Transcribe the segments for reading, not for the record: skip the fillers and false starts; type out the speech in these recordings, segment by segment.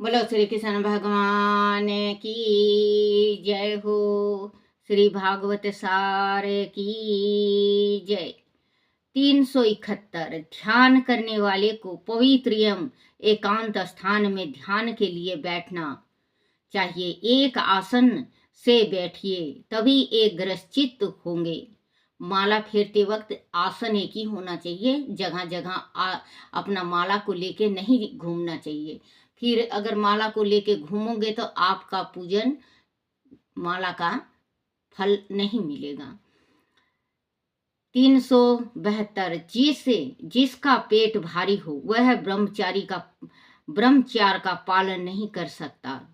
बोलो श्री कृष्ण भगवान की जय हो। श्री भागवत सार की जय। 371 ध्यान करने वाले को पवित्र एवं एकांत स्थान में ध्यान के लिए बैठना चाहिए। एक आसन से बैठिए तभी एक ग्रसित होंगे। माला फेरते वक्त आसन एक ही होना चाहिए। जगह जगह अपना माला को लेके नहीं घूमना चाहिए। फिर अगर माला को लेके घूमोगे तो आपका पूजन माला का फल नहीं मिलेगा। 372 जिसका पेट भारी हो वह ब्रह्मचार्य का पालन नहीं कर सकता।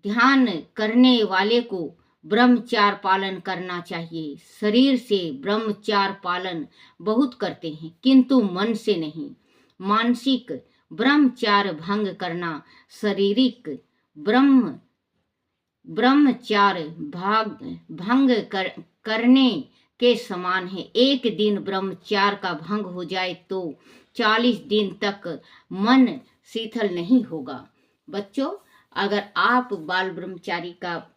ध्यान करने वाले को ब्रह्मचार्य पालन करना चाहिए। शरीर से ब्रह्मचार्य पालन बहुत करते हैं किंतु मन से नहीं। मानसिक ब्रह्मचार्य भंग करना शारीरिक ब्रह्मचार्य भंग करने के समान है। एक दिन ब्रह्मचार्य का भंग हो जाए तो 40 दिन तक मन शीतल नहीं होगा। बच्चों, अगर आप बाल ब्रह्मचारी का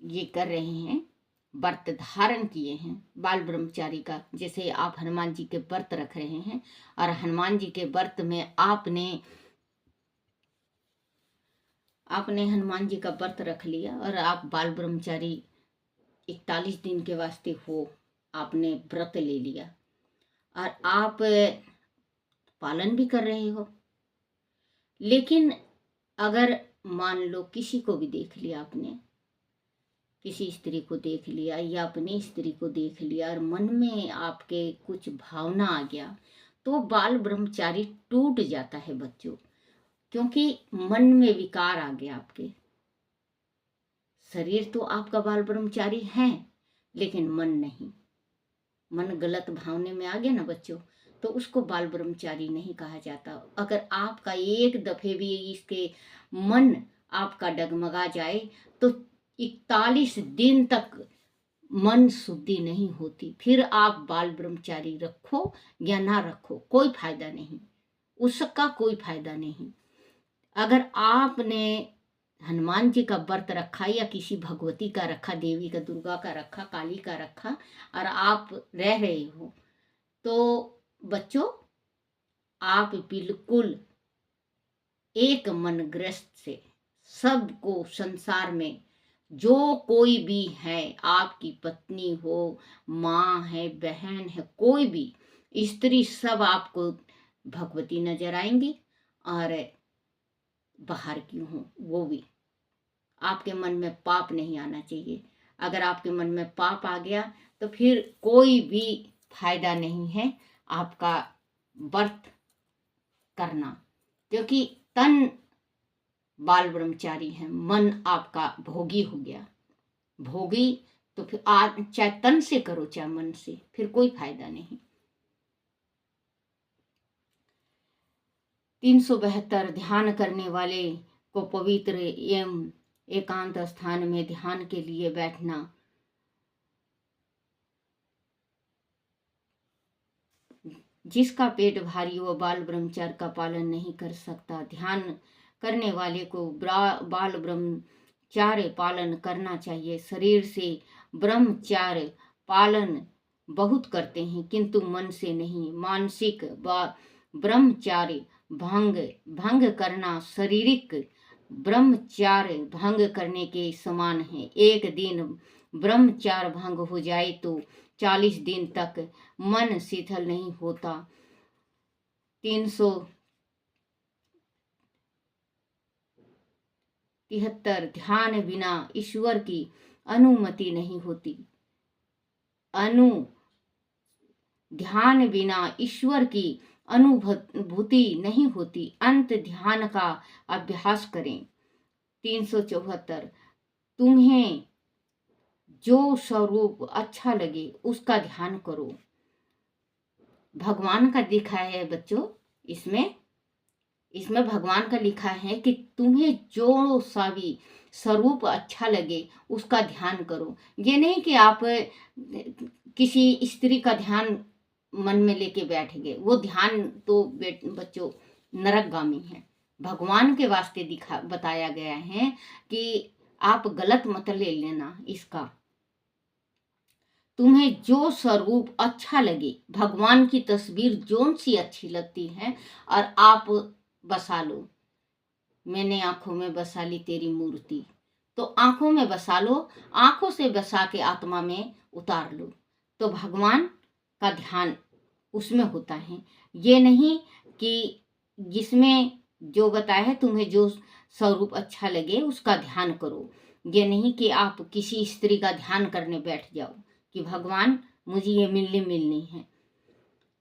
ये कर रहे हैं, व्रत धारण किए हैं बाल ब्रह्मचारी का, जैसे आप हनुमान जी के व्रत रख रहे हैं और हनुमान जी के व्रत में आपने हनुमान जी का व्रत रख लिया और आप बाल ब्रह्मचारी 41 दिन के वास्ते हो, आपने व्रत ले लिया और आप पालन भी कर रहे हो। लेकिन अगर मान लो किसी को भी देख लिया, आपने किसी स्त्री को देख लिया या अपनी स्त्री को देख लिया और मन में आपके कुछ भावना आ गया तो बाल ब्रह्मचारी टूट जाता है बच्चों, क्योंकि मन में विकार आ गया। आपके शरीर तो आपका बाल ब्रह्मचारी है लेकिन मन नहीं। मन गलत भावने में आ गया ना बच्चों, तो उसको बाल ब्रह्मचारी नहीं कहा जाता। अगर आपका एक दफे भी इसके मन आपका डगमगा जाए तो 41 दिन तक मन शुद्धि नहीं होती। फिर आप बाल ब्रह्मचारी रखो या ना रखो, कोई फायदा नहीं, उसका कोई फायदा नहीं। अगर आपने हनुमान जी का व्रत रखा या किसी भगवती का रखा, देवी का, दुर्गा का रखा, काली का रखा और आप रह रहे हो, तो बच्चों आप बिल्कुल एक मनग्रस्त से सबको, संसार में जो कोई भी है, आपकी पत्नी हो, माँ है, बहन है, कोई भी स्त्री, सब आपको भगवती नजर आएंगी और बाहर की हो वो भी। आपके मन में पाप नहीं आना चाहिए। अगर आपके मन में पाप आ गया तो फिर कोई भी फायदा नहीं है आपका व्रत करना, क्योंकि तन बाल ब्रह्मचारी है, मन आपका भोगी हो गया। भोगी तो फिर चाहे तन से करो चाहे मन से, फिर कोई फायदा नहीं। 372 ध्यान करने वाले को पवित्र एवं एकांत स्थान में ध्यान के लिए बैठना। जिसका पेट भारी वो बाल ब्रह्मचार्य का पालन नहीं कर सकता। ध्यान करने वाले को बाल ब्रह्मचार्य पालन करना चाहिए। शरीर से ब्रह्मचार्य पालन बहुत करते हैं किंतु मन से नहीं। मानसिक ब्रह्मचार्य भंग करना शारीरिक ब्रह्मचार्य भंग करने के समान है। एक दिन ब्रह्मचार्य भंग हो जाए तो 40 दिन तक मन शीतल नहीं होता। 373 ध्यान बिना ईश्वर की अनुमति नहीं होती। ध्यान बिना ईश्वर की अनुभूति नहीं होती। अंत ध्यान का अभ्यास करें। 374 तुम्हें जो स्वरूप अच्छा लगे उसका ध्यान करो। भगवान का लिखा है बच्चों, इसमें भगवान का लिखा है कि तुम्हें जो सा भी स्वरूप अच्छा लगे उसका ध्यान करो। ये नहीं कि आप किसी स्त्री का ध्यान मन में लेके बैठ गए, वो ध्यान तो बच्चों नरकगामी है। भगवान के वास्ते बताया गया है कि आप गलत मत ले लेना इसका। तुम्हें जो स्वरूप अच्छा लगे, भगवान की तस्वीर जोन सी अच्छी लगती है और आप बसा लो। मैंने आंखों में बसा ली तेरी मूर्ति, तो आंखों में बसा लो, आंखों से बसा के आत्मा में उतार लो, तो भगवान का ध्यान उसमें होता है। ये नहीं कि जिसमें जो बताया है तुम्हें जो स्वरूप अच्छा लगे उसका ध्यान करो। ये नहीं कि आप किसी स्त्री का ध्यान करने बैठ जाओ कि भगवान मुझे ये मिलनी है।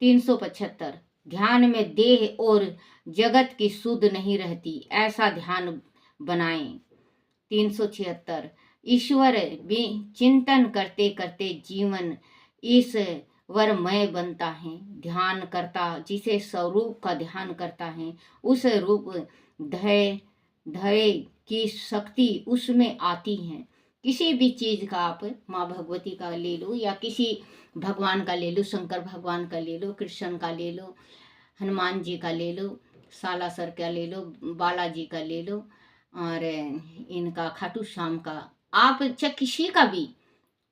375 ध्यान में देह और जगत की सुध नहीं रहती, ऐसा ध्यान बनाएं। 376 ईश्वर चिंतन करते करते जीवन ईश्वरमय बनता है। ध्यान करता जिसे स्वरूप का ध्यान करता है, उस रूप धैर्य की शक्ति उसमें आती है। किसी भी चीज का आप माँ भगवती का ले लो या किसी भगवान का ले लो, शंकर भगवान का ले लो, कृष्ण का ले लो, हनुमान जी का ले लो, सालासर का ले लो, बालाजी का ले लो, और इनका खाटू श्याम का, आप चाहे किसी का भी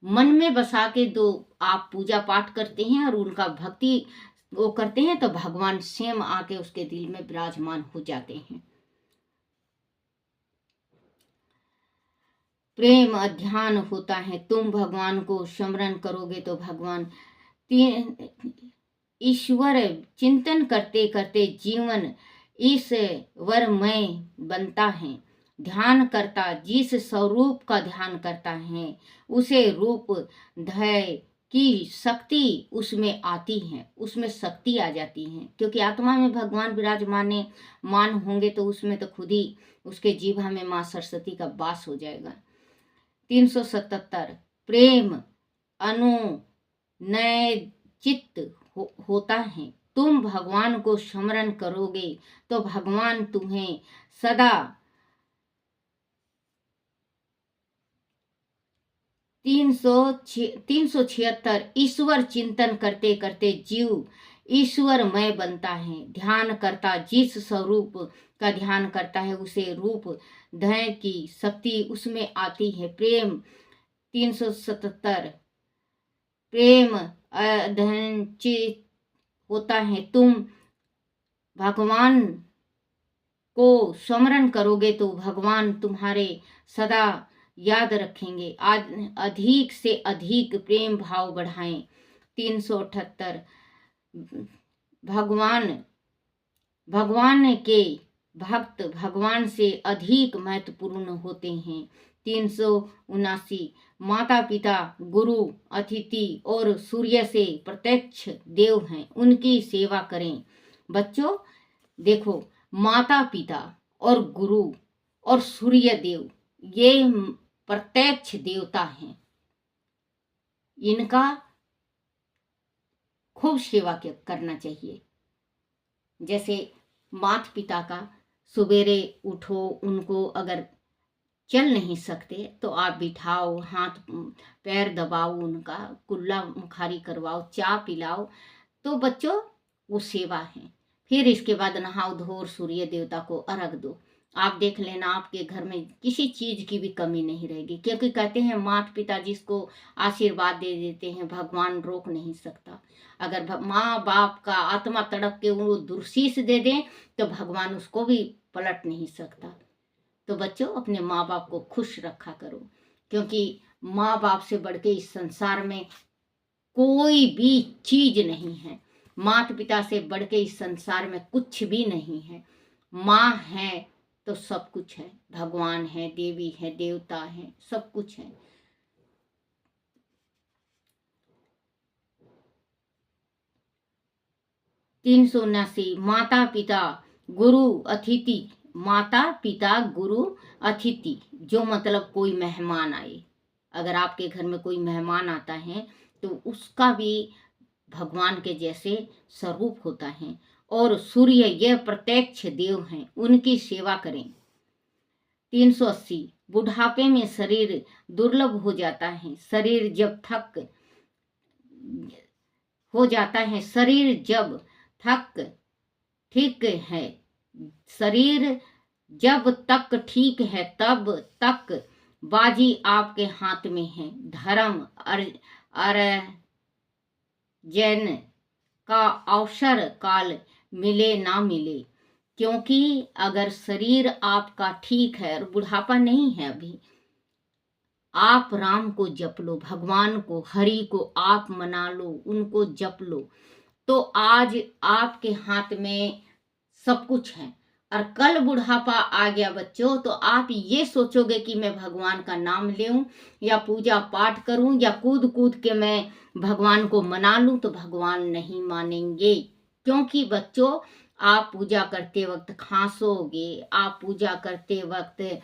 मन में बसा के दो, आप पूजा पाठ करते हैं और उनका भक्ति वो करते हैं, तो भगवान स्वयं आके उसके दिल में विराजमान हो जाते हैं। प्रेम ध्यान होता है। तुम भगवान को स्मरण करोगे तो भगवान ईश्वर चिंतन करते करते जीवन ईश्वरमय बनता है। ध्यान करता जिस स्वरूप का ध्यान करता है, उसे रूप धैर्य की शक्ति उसमें आती है, उसमें शक्ति आ जाती है। क्योंकि आत्मा में भगवान विराजमान होंगे तो उसमें तो खुद ही उसके जीवा में माँ सरस्वती का वास हो जाएगा। 377 प्रेम अनुनय चित्त होता है। तुम भगवान को स्मरण करोगे तो भगवान तुम्हें सदा 376 ईश्वर चिंतन करते करते जीव ईश्वरमय बनता है। ध्यान करता जिस स्वरूप का ध्यान करता है, उसे रूप धैर्य की शक्ति उसमें आती है। प्रेम 377 प्रेम अधंचित होता है। तुम भगवान को स्मरण करोगे तो भगवान तुम्हारे सदा याद रखेंगे। अधिक से अधिक प्रेम भाव बढ़ाएं। 378 भगवान के भक्त भगवान से अधिक महत्वपूर्ण होते हैं। 379 माता पिता गुरु अतिथि और सूर्य से प्रत्यक्ष देव हैं, उनकी सेवा करें। बच्चों देखो, माता पिता और गुरु और सूर्य देव ये प्रत्यक्ष देवता हैं, इनका खूब सेवा करना चाहिए। जैसे माता पिता का सवेरे उठो, उनको अगर चल नहीं सकते तो आप बिठाओ, हाथ पैर दबाओ, उनका कुल्ला मुखारी करवाओ, चाय पिलाओ, तो बच्चों वो सेवा है। फिर इसके बाद नहाओ धो, सूर्य देवता को अर्घ दो। आप देख लेना आपके घर में किसी चीज की भी कमी नहीं रहेगी। क्योंकि कहते हैं माता पिता जिसको आशीर्वाद दे देते हैं भगवान रोक नहीं सकता। अगर माँ बाप का आत्मा तड़प के वो दुर्शीष दे दें तो भगवान उसको भी पलट नहीं सकता। तो बच्चों अपने माँ बाप को खुश रखा करो, क्योंकि माँ बाप से बढ़ के इस संसार में कोई भी चीज नहीं है। माता पिता से बढ़ के इस संसार में कुछ भी नहीं है। माँ है तो सब कुछ है, भगवान है, देवी है, देवता है, सब कुछ है। तीन सौ 79 माता पिता गुरु अतिथि। माता पिता गुरु अतिथि जो मतलब कोई मेहमान आए, अगर आपके घर में कोई मेहमान आता है तो उसका भी भगवान के जैसे स्वरूप होता है। और सूर्य यह प्रत्यक्ष देव हैं, उनकी सेवा करें। 380 बुढ़ापे में शरीर दुर्लभ हो जाता है। शरीर जब थक हो जाता है। शरीर जब थक ठीक है, शरीर जब तक ठीक है तब तक बाजी आपके हाथ में है। धर्म अर्जन का अवसर काल मिले ना मिले, क्योंकि अगर शरीर आपका ठीक है और बुढ़ापा नहीं है अभी, आप राम को जप लो, भगवान को, हरि को आप मना लो, उनको जप लो, तो आज आपके हाथ में सब कुछ है। और कल बुढ़ापा आ गया बच्चों, तो आप ये सोचोगे कि मैं भगवान का नाम लेऊं या पूजा पाठ करूं या कूद कूद के मैं भगवान को मना लूं, तो भगवान नहीं मानेंगे। क्योंकि बच्चों, आप पूजा करते वक्त खांसोगे, आप पूजा करते वक्त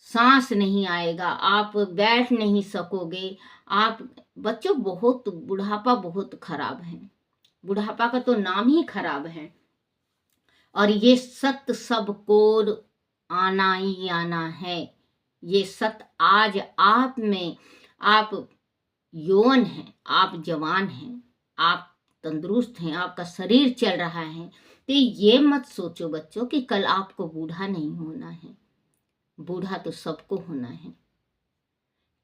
सांस नहीं आएगा, आप बैठ नहीं सकोगे। आप बच्चों, बहुत बुढ़ापा बहुत खराब है, बुढ़ापा का तो नाम ही खराब है। और ये सत्य सबको आना ही आना है। ये सत्य आज आप में, आप यौवन हैं, आप जवान हैं, आप तंदुरुस्त हैं, आपका शरीर चल रहा है, तो ये मत सोचो बच्चों कि कल आपको बूढ़ा नहीं होना है। बूढ़ा तो सबको होना है।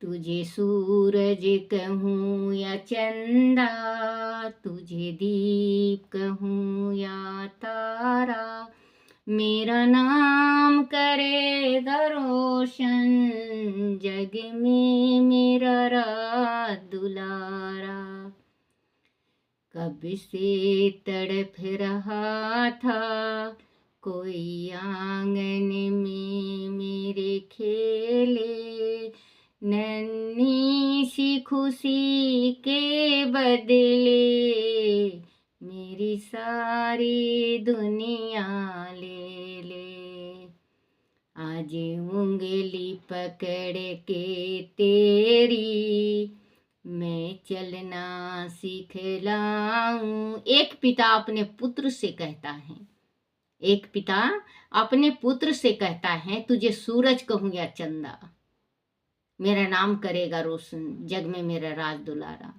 तुझे सूरज कहूँ या चंदा, तुझे दीप कहूँ या तारा, मेरा नाम करेगा रोशन, जग में मेरा राज दुलारा। कब से तड़प रहा था कोई आंगन में मेरे खेले, नन्ही सी खुशी के बदले मेरी सारी दुनिया ले ले। आज उंगली पकड़ के तेरी मैं चलना सिखलाऊं। एक पिता अपने पुत्र से कहता है, एक पिता अपने पुत्र से कहता है, तुझे सूरज कहूं या चंदा, मेरा नाम करेगा रोशन, जग में मेरा राज दुलारा।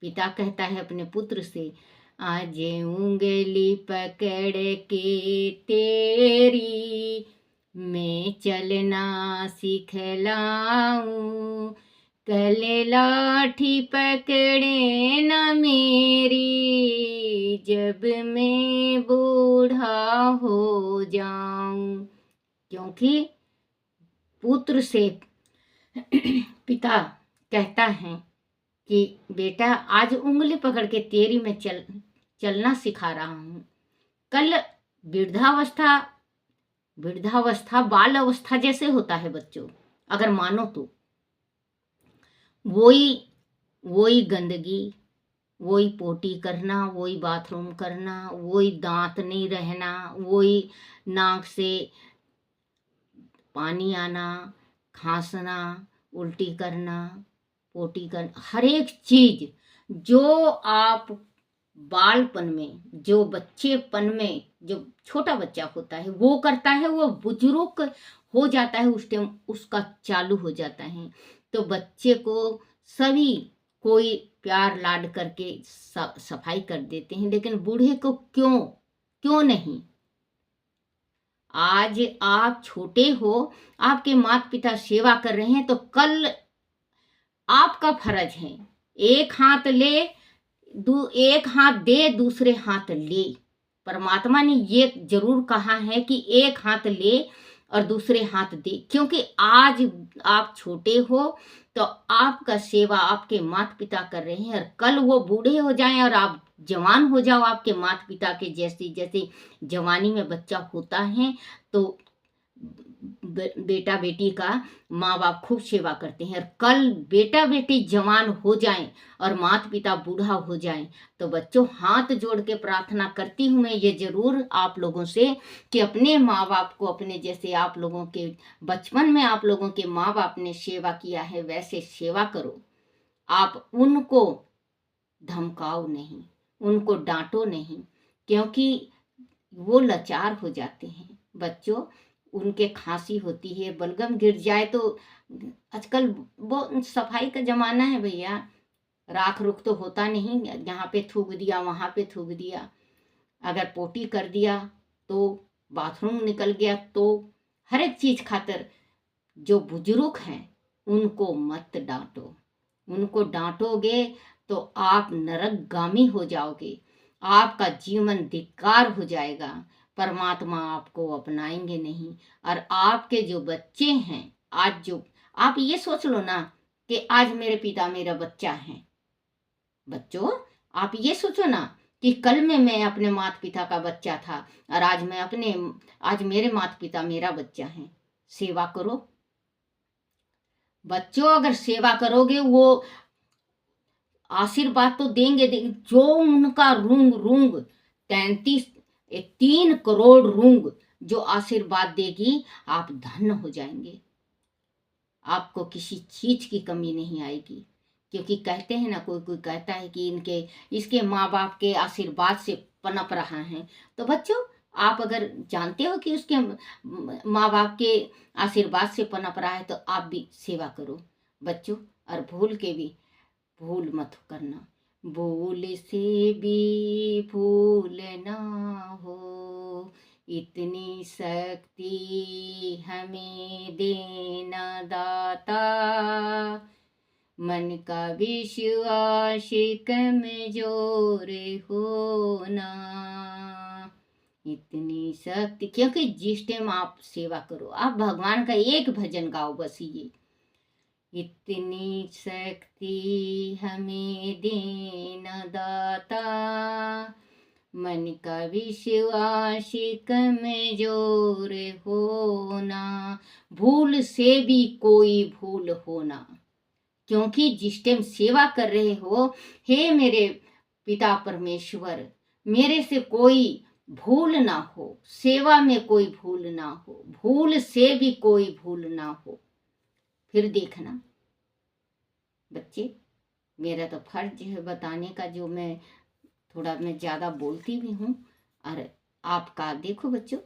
पिता कहता है अपने पुत्र से, आज उंगली पकड़ के तेरी मैं चलना सिखलाऊं, कल लाठी पकड़े न मेरी, जब मैं बूढ़ा हो जाऊं। क्योंकि पुत्र से पिता कहता है कि बेटा, आज उंगली पकड़ के तेरी मैं चलना सिखा रहा हूँ, कल वृद्धावस्था बाल अवस्था जैसे होता है बच्चों, अगर मानो तो वही गंदगी, वही पोटी करना, वही बाथरूम करना, वही दांत नहीं रहना, वही नाक से पानी आना, खांसना, उल्टी करना, पोटी करना, हर एक चीज जो आप बालपन में, जो बच्चेपन में, जो छोटा बच्चा होता है वो करता है, वो बुजुर्ग हो जाता है उस टाइम उसका चालू हो जाता है। तो बच्चे को सभी कोई प्यार लाड करके सफाई कर देते हैं, लेकिन बूढ़े को क्यों नहीं। आज आप छोटे हो, आपके माता पिता सेवा कर रहे हैं, तो कल आपका फर्ज है, एक हाथ दे दूसरे हाथ ले। परमात्मा ने ये जरूर कहा है कि एक हाथ ले और दूसरे हाथ दे, क्योंकि आज आप छोटे हो तो आपका सेवा आपके माता पिता कर रहे हैं, और कल वो बूढ़े हो जाएं और आप जवान हो जाओ आपके माता पिता के जैसे जवानी में बच्चा होता है, तो बेटा बेटी का माँ बाप खूब सेवा करते हैं। और कल बेटा बेटी जवान हो जाएं और माता पिता बूढ़ा हो जाएं, तो बच्चों हाथ जोड़ के प्रार्थना करती हूँ मैं ये जरूर आप लोगों से कि अपने माँ बाप को, अपने जैसे आप लोगों के बचपन में आप लोगों के माँ बाप ने सेवा किया है वैसे सेवा करो। आप उनको धमकाओ नहीं, उनको डांटो नहीं, क्योंकि वो लाचार हो जाते हैं बच्चों। उनके खांसी होती है, बलगम गिर जाए तो आजकल वो सफाई का जमाना है भैया, राख रुख तो होता नहीं, यहाँ पे थूक दिया वहाँ पे थूक दिया। अगर पोटी कर दिया तो बाथरूम निकल गया, तो हर एक चीज खातर जो बुजुर्ग हैं उनको मत डांटो। उनको डांटोगे तो आप नरकगामी हो जाओगे, आपका जीवन धिक्कार हो जाएगा, परमात्मा आपको अपनाएंगे नहीं। और आपके जो बच्चे हैं, आज जो आप ये सोच लो ना कि आज मेरे पिता मेरा बच्चा है। बच्चों, आप ये सोचो ना कि कल में मैं अपने माता पिता का बच्चा था और आज मेरे माता पिता मेरा बच्चा है। सेवा करो बच्चों, अगर सेवा करोगे वो आशीर्वाद तो देंगे, जो उनका रूंग रूंग 3 करोड़ रूंग जो आशीर्वाद देगी, आप धन्य हो जाएंगे। आपको किसी चीज की कमी नहीं आएगी। क्योंकि कहते हैं ना, कोई कोई कहता है कि इसके माँ बाप के आशीर्वाद से पनप रहा है। तो बच्चों, आप अगर जानते हो कि उसके माँ बाप के आशीर्वाद से पनप रहा है तो आप भी सेवा करो बच्चों। और भूल मत करना, भूल से भी भूल ना हो, इतनी शक्ति हमें देना दाता, मन का विश्वास कमजोर होना, इतनी शक्ति। क्योंकि जिस टाइम आप सेवा करो, आप भगवान का एक भजन गाओ बस, ये इतनी शक्ति हमें देना दाता, मन का विश्वास कमजोर होना, भूल से भी कोई भूल होना। क्योंकि जिस टाइम सेवा कर रहे हो, हे मेरे पिता परमेश्वर, मेरे से कोई भूल ना हो, सेवा में कोई भूल ना हो, भूल से भी कोई भूल ना हो। फिर देखना बच्चे, मेरा तो फर्ज है बताने का, जो मैं ज़्यादा बोलती भी हूँ, और आपका देखो बच्चों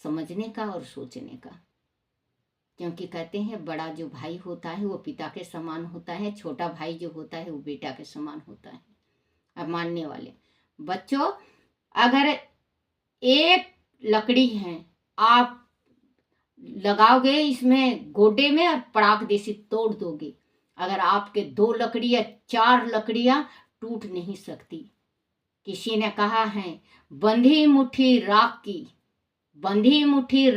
समझने का और सोचने का। क्योंकि कहते हैं बड़ा जो भाई होता है वो पिता के समान होता है, छोटा भाई जो होता है वो बेटा के समान होता है। अब मानने वाले बच्चों, अगर एक लकड़ी है, आप लगाओगे इसमें गोडे में और पड़ाक देसी तोड़ दोगे। अगर आपके 2 लकड़ियां 4 लकड़ियां टूट नहीं सकती। किसी ने कहा है, बंधी मुट्ठी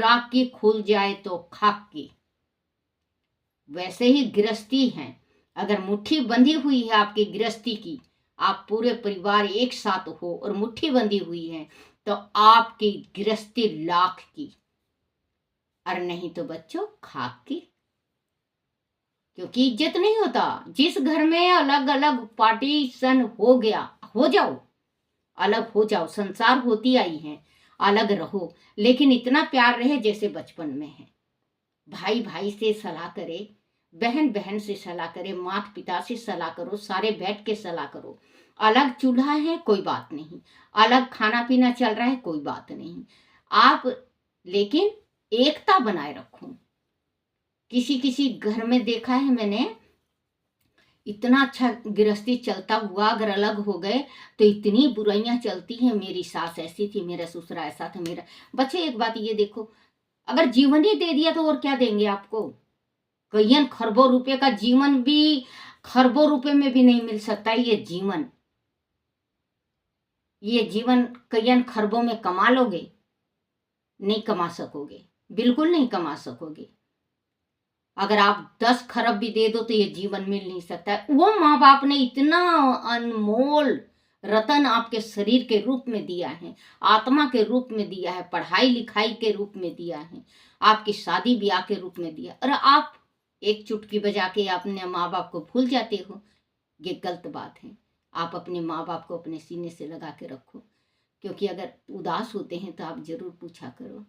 राख की खुल जाए तो खाक की। वैसे ही गृहस्थी है, अगर मुट्ठी बंधी हुई है आपकी गृहस्थी की, आप पूरे परिवार एक साथ हो और मुट्ठी बंधी हुई है, तो आपकी गृहस्थी लाख की, और नहीं तो बच्चों खाक की। क्योंकि इज्जत नहीं होता। जिस घर में अलग अलग पार्टीशन हो गया, हो जाओ, अलग हो जाओ, संसार होती आई है, अलग रहो, लेकिन इतना प्यार रहे जैसे बचपन में है। भाई भाई से सलाह करे, बहन बहन से सलाह करे, माता पिता से सलाह करो, सारे बैठ के सलाह करो। अलग चूल्हा है कोई बात नहीं, अलग खाना पीना चल रहा है कोई बात नहीं, आप लेकिन एकता बनाए रखो। किसी घर में देखा है मैंने, इतना अच्छा गृहस्थी चलता हुआ अगर अलग हो गए तो इतनी बुराइयां चलती हैं। मेरी सास ऐसी थी, मेरा ससुरा ऐसा था, मेरा बच्चे एक बात ये देखो, अगर जीवन ही दे दिया तो और क्या देंगे आपको। कईयन खरबों रुपए का जीवन भी खरबों रुपए में भी नहीं मिल सकता। ये जीवन कईयन खरबों में कमा लोगे, नहीं कमा सकोगे, बिल्कुल नहीं कमा सकोगे। अगर आप 10 खरब भी दे दो तो ये जीवन मिल नहीं सकता है। वो माँ बाप ने इतना अनमोल रतन आपके शरीर के रूप में दिया है, आत्मा के रूप में दिया है, पढ़ाई लिखाई के रूप में दिया है, आपकी शादी ब्याह के रूप में दिया, और आप एक चुटकी बजा के अपने माँ बाप को भूल जाते हो। ये गलत बात है। आप अपने माँ बाप को अपने सीने से लगा के रखो। क्योंकि अगर उदास होते हैं तो आप जरूर पूछा करो,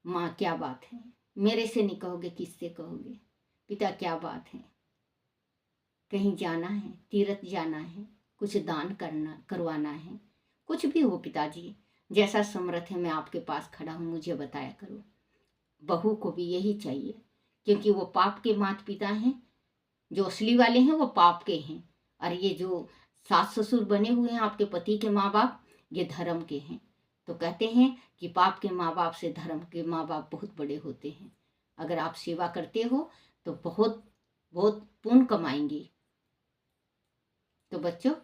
माँ क्या बात है, मेरे से नहीं कहोगे किससे कहोगे, पिता क्या बात है, कहीं जाना है, तीर्थ जाना है, कुछ दान करवाना है, कुछ भी हो पिताजी, जैसा समर्थ है मैं आपके पास खड़ा हूँ, मुझे बताया करो। बहू को भी यही चाहिए, क्योंकि वो पाप के माता पिता हैं, जो असली वाले हैं वो पाप के हैं, और ये जो सास ससुर बने हुए हैं आपके पति के माँ बाप, ये धर्म के हैं। तो कहते हैं कि पाप के माँ बाप से धर्म के माँ बाप बहुत बड़े होते हैं। अगर आप सेवा करते हो तो बहुत बहुत पुण्य कमाएंगे। तो बच्चों,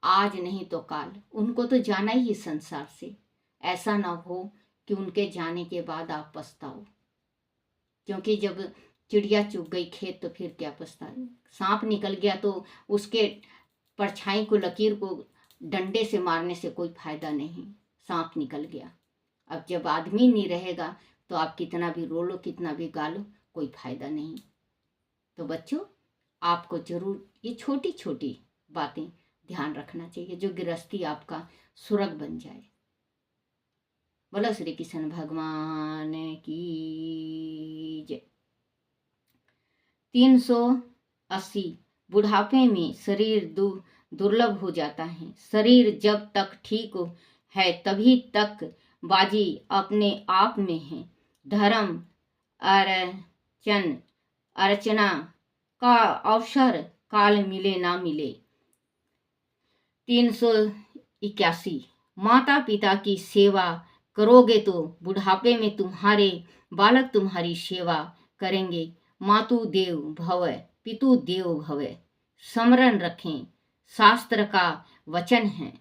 आज नहीं तो काल उनको तो जाना ही है संसार से। ऐसा ना हो कि उनके जाने के बाद आप पछताओ, क्योंकि जब चिड़िया चुग गई खेत तो फिर क्या पछताए। सांप निकल गया तो उसके परछाई को, लकीर को डंडे से मारने से कोई फायदा नहीं, सांप निकल गया। अब जब आदमी नहीं रहेगा तो आप कितना भी रो लो, कितना भी गा लो, कोई फायदा नहीं। तो बच्चों, आपको जरूर ये छोटी छोटी बातें ध्यान रखना चाहिए, जो गृहस्थी आपका सुरग बन जाए। बोलो श्री कृष्ण भगवान की जय। 380 बुढ़ापे में शरीर दुर्लभ हो जाता है। शरीर जब तक ठीक है तभी तक बाजी अपने आप में है। धर्म अर्चना का अवसर काल मिले ना मिले। 381 माता पिता की सेवा करोगे तो बुढ़ापे में तुम्हारे बालक तुम्हारी सेवा करेंगे। मातु देव भव पितु देव भव, स्मरण रखें, शास्त्र का वचन है।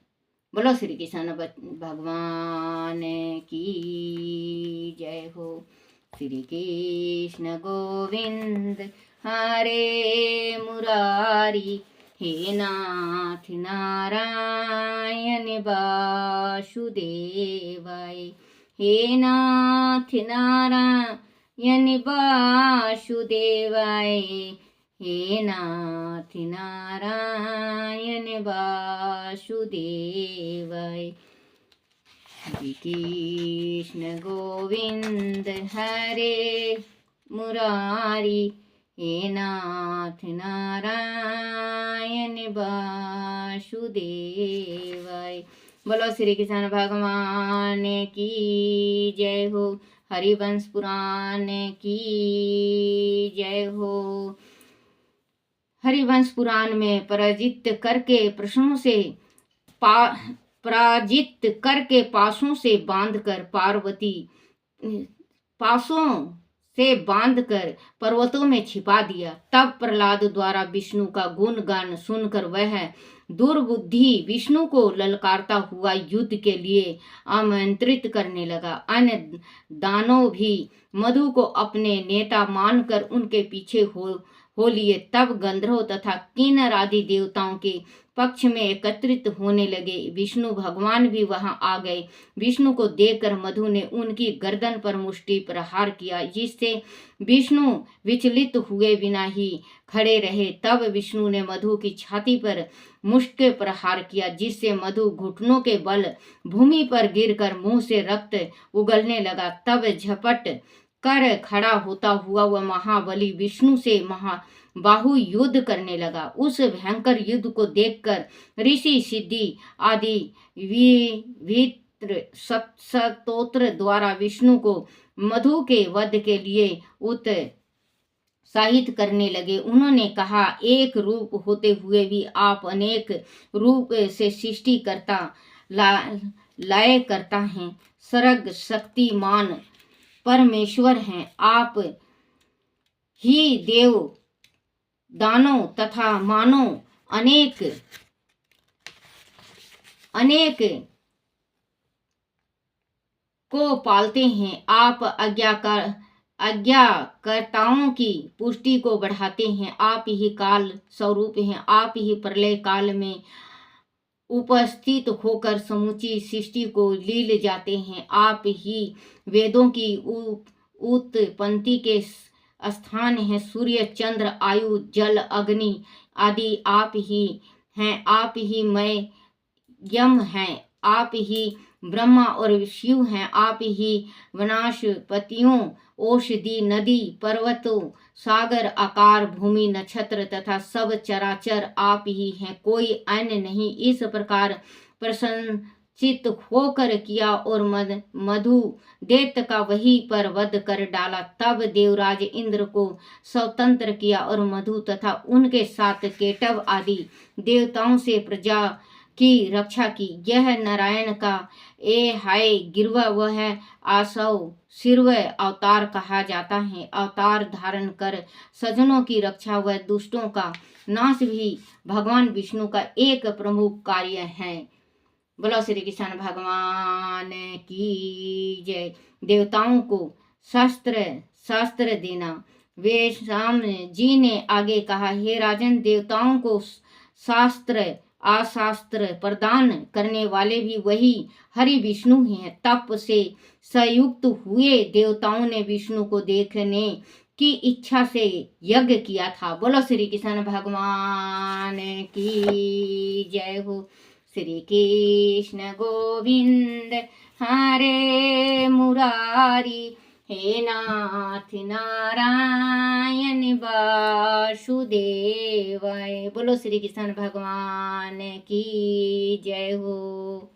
बोलो श्री कृष्ण भगवान की जय हो। श्री कृष्ण गोविंद हरे मुरारी, हे नाथ नारायण वासुदेवाय, हे नाथ नारायण वासुदेवाय, हे नाथ नारायण वासुदेवाय। श्री कृष्ण गोविंद हरे मुरारी, हे नाथ नारायण वासुदेवाय। बोलो श्री कृष्ण भगवान की जय हो। हरिवंश पुराण की जय हो। हरिवंश पुराण में पराजित करके प्रश्नों से पासों से बांधकर पर्वतों में छिपा दिया। तब प्रहलाद द्वारा विष्णु का गुणगान सुनकर वह दुर्बुद्धि विष्णु को ललकारता हुआ युद्ध के लिए आमंत्रित करने लगा। अन्य दानव भी मधु को अपने नेता मानकर उनके पीछे हो लिए। तब गंधर्व तथा किन्नर आदि देवताओं के पक्ष में एकत्रित होने लगे। विष्णु भगवान भी वहां आ गए। विष्णु को देखकर मधु ने उनकी गर्दन पर मुष्टि प्रहार किया, जिससे विष्णु विचलित हुए बिना ही खड़े रहे। तब विष्णु ने मधु की छाती पर मुष्टि प्रहार किया, जिससे मधु घुटनों के बल भूमि पर गिरकर मुंह से रक्त उगलने लगा। तब झपट कर खड़ा होता हुआ वह महाबली विष्णु से बाहु युद्ध करने लगा। उस भयंकर युद्ध को देखकर ऋषि सिद्धि आदि स्तोत्र द्वारा विष्णु को मधु के वध के लिए उत्साहित करने लगे। उन्होंने कहा, एक रूप होते हुए भी आप अनेक रूप से सृष्टि करता लय करता है। सर्ग शक्तिमान परमेश्वर हैं। आप ही देव दानव तथा मानव अनेक को पालते हैं। आप आज्ञाकर्ताओं की पुष्टि को बढ़ाते हैं। आप ही काल स्वरूप हैं। आप ही प्रलय काल में उपस्थित होकर समूची सृष्टि को लील जाते हैं। आप ही वेदों की उत्पत्ति के स्थान है। सूर्य चंद्र आयु जल अग्नि आदि आप ही हैं। आप ही मैं यम हैं। आप ही ब्रह्मा और शिव हैं। आप ही वनस्पतियों औषधि नदी पर्वतों सागर आकार भूमि नक्षत्र तथा सब चराचर आप ही हैं, कोई अन्य नहीं। इस प्रकार चित होकर किया और मधु दैत्य का वहीं पर वध कर डाला। तब देवराज इंद्र को स्वतंत्र किया और मधु तथा उनके साथ केटव आदि देवताओं से प्रजा की रक्षा की। यह नारायण का ए हाय गिरवा वह आसव सिरवय अवतार कहा जाता है। अवतार धारण कर सज्जनों की रक्षा व दुष्टों का नाश भी भगवान विष्णु का एक प्रमुख कार्य है। बोलो श्री कृष्ण भगवान की जय। देवताओं को शास्त्र देना। वे शाम जी ने आगे कहा, हे राजन, देवताओं को शास्त्र अशास्त्र प्रदान करने वाले भी वही हरि विष्णु हैं। तप से संयुक्त हुए देवताओं ने विष्णु को देखने की इच्छा से यज्ञ किया था। बोलो श्री कृष्ण भगवान की जय हो। श्री कृष्ण गोविंद हरे मुरारी, हे नाथ नारायण वासुदेवाय। बोलो श्री कृष्ण भगवान की जय हो।